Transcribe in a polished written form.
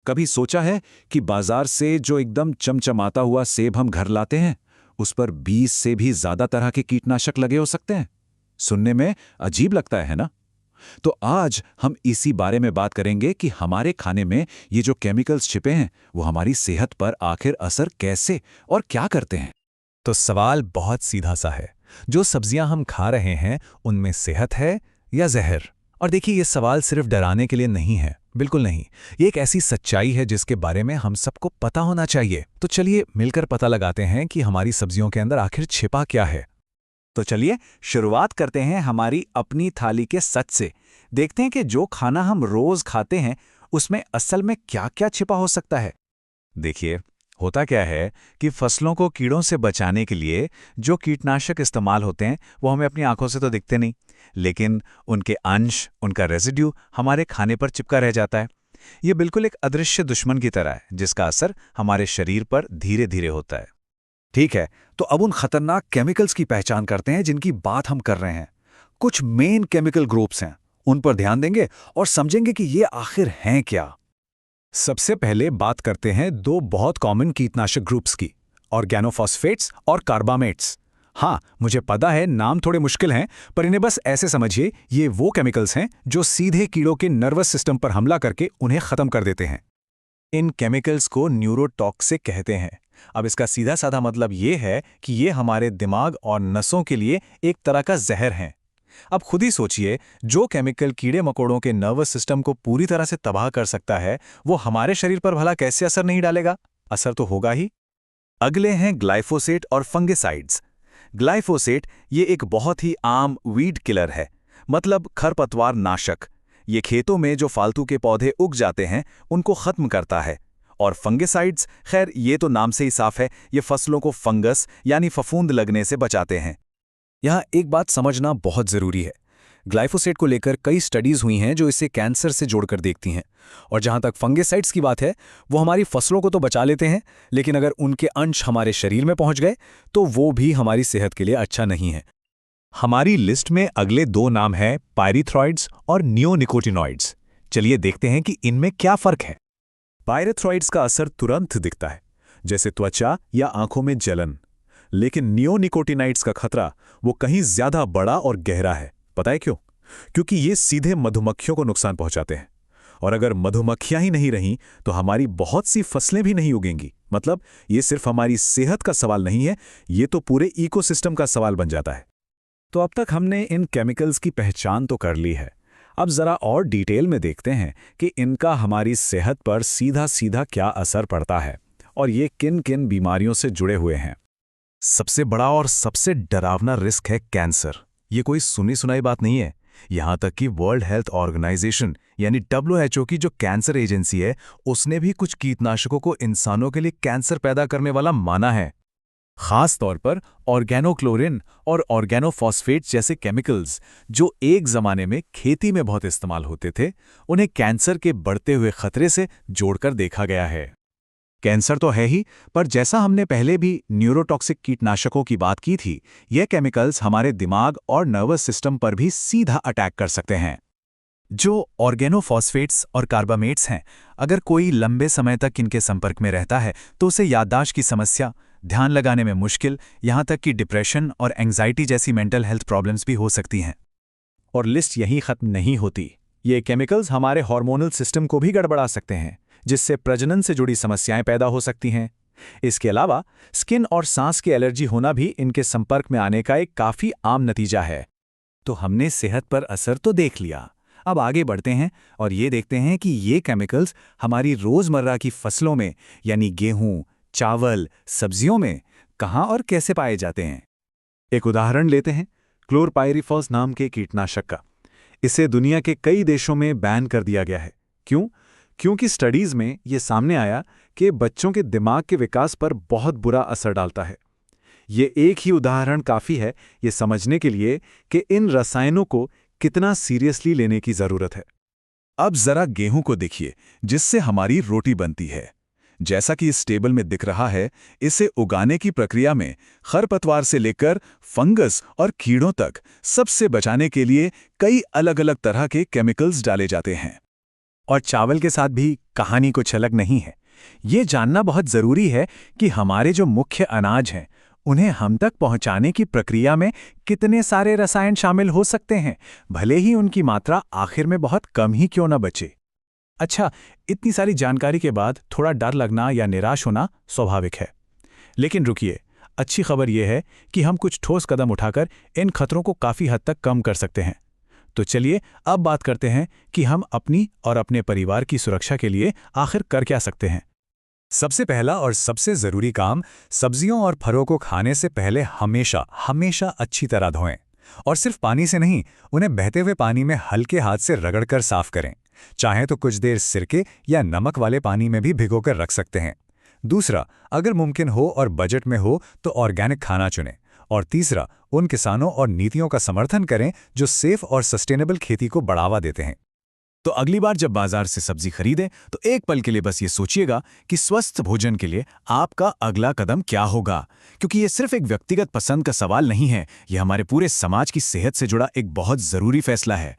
कभी सोचा है कि बाजार से जो एकदम चमचमाता हुआ सेब हम घर लाते हैं, उस पर 20 से भी ज्यादा तरह के कीटनाशक लगे हो सकते हैं? सुनने में अजीब लगता है ना? तो आज हम इसी बारे में बात करेंगे कि हमारे खाने में ये जो केमिकल्स छिपे हैं, वो हमारी सेहत पर आखिर असर कैसे और क्या करते हैं। तो सवाल बहुत सीधा सा है। जो सब्जियां हम खा रहे हैं उनमें सेहत है या जहर? और देखिए, ये सवाल सिर्फ डराने के लिए नहीं है, बिल्कुल नहीं। ये एक ऐसी सच्चाई है जिसके बारे में हम सबको पता होना चाहिए। तो चलिए मिलकर पता लगाते हैं कि हमारी सब्जियों के अंदर आखिर छिपा क्या है। तो चलिए शुरुआत करते हैं हमारी अपनी थाली के सच से। देखते हैं कि जो खाना हम रोज खाते हैं उसमें असल में क्या-क्या छिपा हो सकता है। देखिए, होता क्या है कि फसलों को कीड़ों से बचाने के लिए जो कीटनाशक इस्तेमाल होते हैं वो हमें अपनी आंखों से तो दिखते नहीं, लेकिन उनके अंश, उनका रेजिड्यू हमारे खाने पर चिपका रह जाता है। ये बिल्कुल एक अदृश्य दुश्मन की तरह है जिसका असर हमारे शरीर पर धीरे धीरे होता है। ठीक है, तो अब उन खतरनाक केमिकल्स की पहचान करते हैं जिनकी बात हम कर रहे हैं। कुछ मेन केमिकल ग्रुप्स हैं, उन पर ध्यान देंगे और समझेंगे कि ये आखिर हैं क्या। सबसे पहले बात करते हैं दो बहुत कॉमन कीटनाशक ग्रुप्स की, ऑर्गेनोफॉस्फेट्स और कार्बामेट्स। हाँ, मुझे पता है नाम थोड़े मुश्किल हैं, पर इन्हें बस ऐसे समझिए, ये वो केमिकल्स हैं जो सीधे कीड़ों के नर्वस सिस्टम पर हमला करके उन्हें खत्म कर देते हैं। इन केमिकल्स को न्यूरोटॉक्सिक कहते हैं। अब इसका सीधा साधा मतलब ये है कि ये हमारे दिमाग और नसों के लिए एक तरह का जहर हैं। अब खुद ही सोचिए, जो केमिकल कीड़े मकोड़ों के नर्वस सिस्टम को पूरी तरह से तबाह कर सकता है, वो हमारे शरीर पर भला कैसे असर नहीं डालेगा? असर तो होगा ही। अगले हैं ग्लाइफोसेट और फंगिसाइड्स। ग्लाइफोसेट ये एक बहुत ही आम वीड किलर है, मतलब खरपतवार नाशक। ये खेतों में जो फालतू के पौधे उग जाते हैं उनको खत्म करता है। और फंगिसाइड्स, खैर ये तो नाम से ही साफ है, ये फसलों को फंगस यानी फफूंद लगने से बचाते हैं। यहाँ एक बात समझना बहुत ज़रूरी है। ग्लाइफोसेट को लेकर कई स्टडीज़ हुई हैं जो इसे कैंसर से जोड़कर देखती हैं। और जहाँ तक फंगिसाइड्स की बात है, वो हमारी फसलों को तो बचा लेते हैं, लेकिन अगर उनके अंश हमारे शरीर में पहुँच गए तो वो भी हमारी सेहत के लिए अच्छा नहीं है। हमारी लिस्ट में अगले दो नाम हैं पायरीथ्रॉइड्स और नियोनिकोटिनॉइड्स। चलिए देखते हैं कि इनमें क्या फ़र्क है। पायरेथ्रॉइड्स का असर तुरंत दिखता है, जैसे त्वचा या आंखों में जलन। लेकिन नियोनिकोटिनाइड्स का खतरा वो कहीं ज्यादा बड़ा और गहरा है। पता है क्यों? क्योंकि ये सीधे मधुमक्खियों को नुकसान पहुंचाते हैं। और अगर मधुमक्खियां ही नहीं रहीं तो हमारी बहुत सी फसलें भी नहीं उगेंगी। मतलब ये सिर्फ हमारी सेहत का सवाल नहीं है, ये तो पूरे इकोसिस्टम का सवाल बन जाता है। तो अब तक हमने इन केमिकल्स की पहचान तो कर ली है। अब ज़रा और डिटेल में देखते हैं कि इनका हमारी सेहत पर सीधा सीधा क्या असर पड़ता है और ये किन किन बीमारियों से जुड़े हुए हैं। सबसे बड़ा और सबसे डरावना रिस्क है कैंसर। ये कोई सुनी सुनाई बात नहीं है। यहाँ तक कि वर्ल्ड हेल्थ ऑर्गेनाइजेशन यानी WHO की जो कैंसर एजेंसी है, उसने भी कुछ कीटनाशकों को इंसानों के लिए कैंसर पैदा करने वाला माना है। खास तौर पर ऑर्गेनोक्लोरिन और ऑर्गेनोफॉस्फेट जैसे केमिकल्स, जो एक ज़माने में खेती में बहुत इस्तेमाल होते थे, उन्हें कैंसर के बढ़ते हुए खतरे से जोड़कर देखा गया है। कैंसर तो है ही, पर जैसा हमने पहले भी न्यूरोटॉक्सिक कीटनाशकों की बात की थी, ये केमिकल्स हमारे दिमाग और नर्वस सिस्टम पर भी सीधा अटैक कर सकते हैं। जो ऑर्गेनोफॉस्फेट्स और कार्बामेट्स हैं, अगर कोई लंबे समय तक इनके संपर्क में रहता है तो उसे याददाश्त की समस्या, ध्यान लगाने में मुश्किल, यहाँ तक कि डिप्रेशन और एंग्जाइटी जैसी मेंटल हेल्थ प्रॉब्लम्स भी हो सकती हैं। और लिस्ट यहीं खत्म नहीं होती। ये केमिकल्स हमारे हार्मोनल सिस्टम को भी गड़बड़ा सकते हैं, जिससे प्रजनन से जुड़ी समस्याएं पैदा हो सकती हैं। इसके अलावा स्किन और सांस की एलर्जी होना भी इनके संपर्क में आने का एक काफ़ी आम नतीजा है। तो हमने सेहत पर असर तो देख लिया। अब आगे बढ़ते हैं और ये देखते हैं कि ये केमिकल्स हमारी रोज़मर्रा की फसलों में, यानी गेहूं, चावल, सब्जियों में कहाँ और कैसे पाए जाते हैं। एक उदाहरण लेते हैं क्लोरपाइरिफॉस नाम के कीटनाशक का। इसे दुनिया के कई देशों में बैन कर दिया गया है। क्यों? क्योंकि स्टडीज में ये सामने आया कि बच्चों के दिमाग के विकास पर बहुत बुरा असर डालता है। ये एक ही उदाहरण काफ़ी है ये समझने के लिए कि इन रसायनों को कितना सीरियसली लेने की ज़रूरत है। अब ज़रा गेहूं को देखिए, जिससे हमारी रोटी बनती है। जैसा कि इस टेबल में दिख रहा है, इसे उगाने की प्रक्रिया में खरपतवार से लेकर फंगस और कीड़ों तक सबसे बचाने के लिए कई अलग अलग तरह के केमिकल्स डाले जाते हैं। और चावल के साथ भी कहानी कुछ अलग नहीं है। ये जानना बहुत ज़रूरी है कि हमारे जो मुख्य अनाज हैं, उन्हें हम तक पहुंचाने की प्रक्रिया में कितने सारे रसायन शामिल हो सकते हैं, भले ही उनकी मात्रा आखिर में बहुत कम ही क्यों न बचे। अच्छा, इतनी सारी जानकारी के बाद थोड़ा डर लगना या निराश होना स्वाभाविक है। लेकिन रुकिए, अच्छी खबर यह है कि हम कुछ ठोस कदम उठाकर इन खतरों को काफ़ी हद तक कम कर सकते हैं। तो चलिए अब बात करते हैं कि हम अपनी और अपने परिवार की सुरक्षा के लिए आखिर कर क्या सकते हैं। सबसे पहला और सबसे ज़रूरी काम, सब्जियों और फलों को खाने से पहले हमेशा अच्छी तरह धोएं। और सिर्फ पानी से नहीं, उन्हें बहते हुए पानी में हल्के हाथ से रगड़कर साफ करें। चाहे तो कुछ देर सिरके या नमक वाले पानी में भी भिगोकर रख सकते हैं। दूसरा, अगर मुमकिन हो और बजट में हो तो ऑर्गेनिक खाना चुनें। और तीसरा, उन किसानों और नीतियों का समर्थन करें जो सेफ और सस्टेनेबल खेती को बढ़ावा देते हैं। तो अगली बार जब बाजार से सब्जी खरीदें तो एक पल के लिए बस ये सोचिएगा कि स्वस्थ भोजन के लिए आपका अगला कदम क्या होगा, क्योंकि ये सिर्फ एक व्यक्तिगत पसंद का सवाल नहीं है, ये हमारे पूरे समाज की सेहत से जुड़ा एक बहुत ज़रूरी फैसला है।